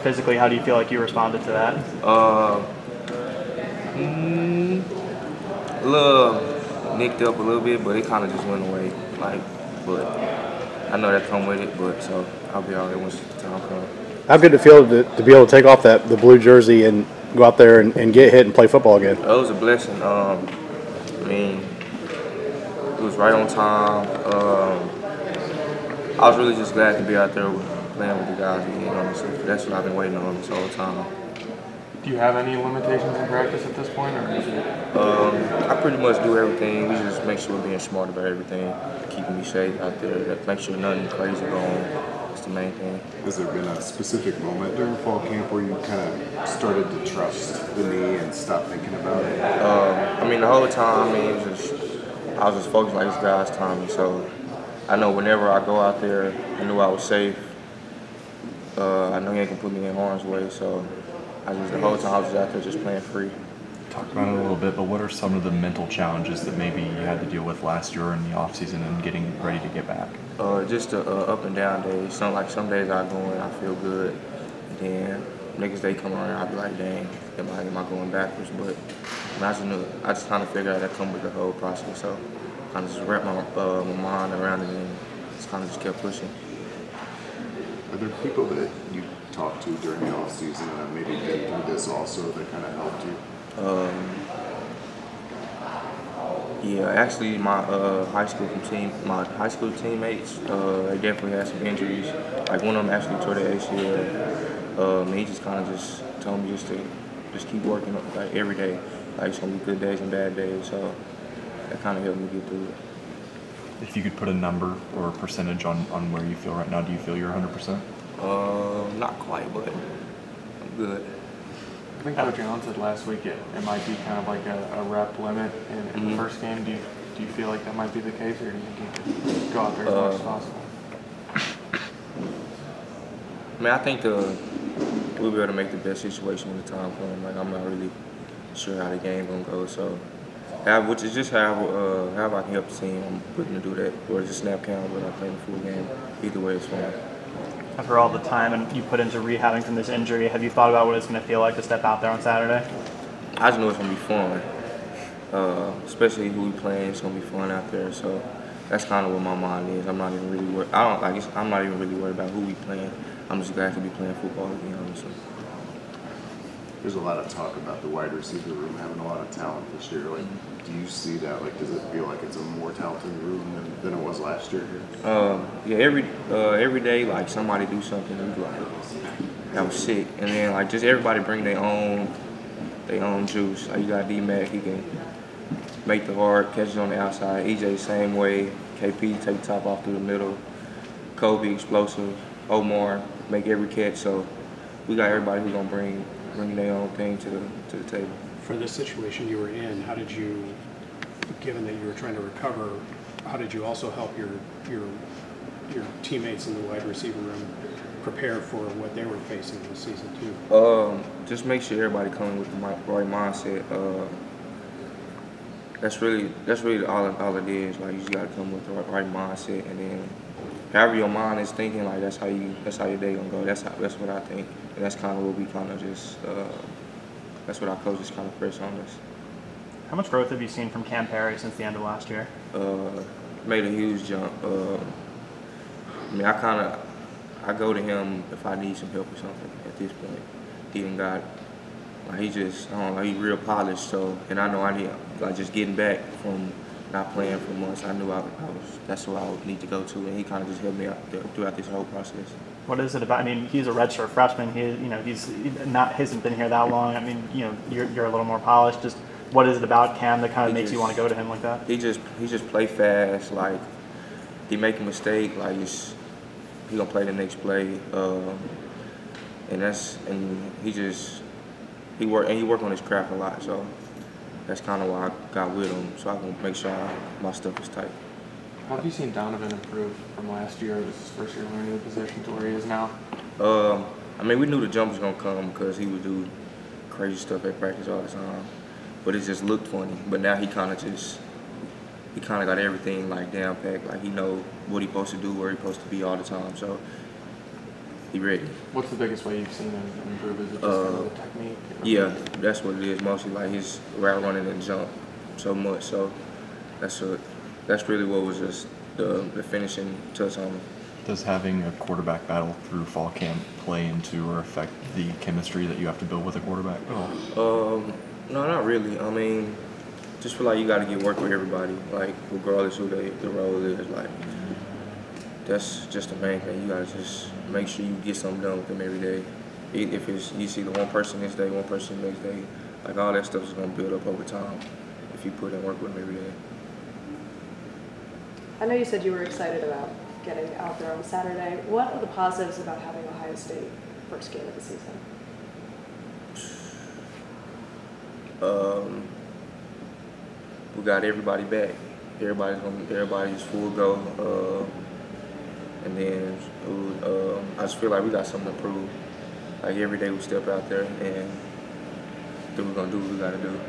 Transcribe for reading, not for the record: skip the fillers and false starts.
physically, how do you feel like you responded to that? A little nicked up a little bit, but it kind of just went away. But I know that come with it, but so I'll be all right once the time comes. How good did it feel to be able to take off the blue jersey and go out there and get hit and play football again? It was a blessing. I mean, it was right on time. I was really just glad to be out there playing with the guys again, honestly. That's what I've been waiting on this whole time. Do you have any limitations in practice at this point, or is it? I pretty much do everything. We just make sure we're being smart about everything, keeping me safe out there, make sure nothing crazy going on. That's the main thing. Has there been a specific moment during fall camp where you kind of started to trust the knee and stop thinking about it? I mean, the whole time, I was just focused like this guy's Tommy. So I know whenever I go out there, I knew I was safe. I know he ain't gonna put me in harm's way. So the whole time I was just out there just playing free. Talked about it a little bit, but what are some of the mental challenges that maybe you had to deal with last year in the offseason and getting ready to get back? Just the up and down days. Some days I go in, I feel good. Then next day come around, I'll be like, dang, am I going backwards? But I just kind of figured out that come with the whole process. So kind of just wrap my mind around it and just kind of just kept pushing. Are there people that you talked to during the off season that maybe been through this also that kind of helped you? Yeah, actually, my high school teammates, they definitely had some injuries. Like one of them actually tore their ACL. He just kind of just told me just keep working like every day. Like it's gonna be good days and bad days. So that kind of helped me get through it. If you could put a number or a percentage on where you feel right now, do you feel you're 100%? Not quite, but I'm good. I think Coach Allen said last week it might be kind of like a rep limit in the first game. Do you feel like that might be the case, or do you think you can go out there as much as possible? I mean, I think we'll be able to make the best situation when the time comes. Like I'm not really sure how the game gonna go, so which is just how I can help the team. I'm looking to do that, or just snap count, but I play the full game. Either way, it's fine. After all the time and you put into rehabbing from this injury, have you thought about what it's going to feel like to step out there on Saturday? I just know it's going to be fun, especially who we playing. It's going to be fun out there. So that's kind of what my mind is. I'm not even really worried. I'm not even really worried about who we playing. I'm just glad to be playing football again, honestly. There's a lot of talk about the wide receiver room having a lot of talent this year. Like, do you see that? Like, does it feel like it's a more talented room than it was last year here? Yeah, every day, like somebody do something that was sick, and then like just everybody bring their own juice. Like you got D-Mac, he can make the hard catches on the outside. EJ same way. KP take the top off through the middle. Kobe explosive. Omar make every catch. So we got everybody who's gonna bring their own thing to the table. For the situation you were in, how did you, given that you were trying to recover, how did you also help your teammates in the wide receiver room prepare for what they were facing this season too? Just make sure everybody coming with the right mindset. That's really all it is. Like you just gotta come with the right mindset, and then however your mind is thinking, like that's how your day gonna go. That's what I think, and that's kind of what we kind of just. That's what our coaches kind of press on us. How much growth have you seen from Cam Perry since the end of last year? Made a huge jump. I mean, I go to him if I need some help or something. At this point, he done got it. Like he just, I don't know, he's real polished. So, and I know I need, like, just getting back from not playing for months. I knew that's what I would need to go to, and he kind of just helped me out throughout this whole process. What is it about? I mean, he's a redshirt freshman. Hasn't been here that long. I mean, you're a little more polished. Just what is it about Cam that kind of makes you want to go to him like that? He just play fast. Like he make a mistake, like he gonna play the next play, and he work on his craft a lot. So that's kind of why I got with him, so I can make sure my stuff is tight. How have you seen Donovan improve from last year? This is his first year learning the position to where he is now. I mean, we knew the jump was gonna come because he would do crazy stuff at practice all the time, but it just looked funny. But now he kind of got everything like down packed. Like he know what he's supposed to do, where he's supposed to be all the time. So he ready. What's the biggest way you've seen him improve? Is it just kind of the technique? Yeah, that's what it is. Mostly like his route running and jump so much. So that's really what was just the finishing touch on him. Does having a quarterback battle through fall camp play into or affect the chemistry that you have to build with a quarterback at all? No, not really. I mean, just feel like you got to get work with everybody, like regardless who the role is. Like that's just the main thing. You got to just make sure you get something done with them every day. If it's you see the one person this day, one person the next day, like all that stuff is gonna build up over time if you put in work with them every day. I know you said you were excited about getting out there on Saturday. What are the positives about having Ohio State first game of the season? We got everybody back. Everybody's full go. And then I just feel like we got something to prove. Like every day we step out there and then we're gonna do what we gotta do.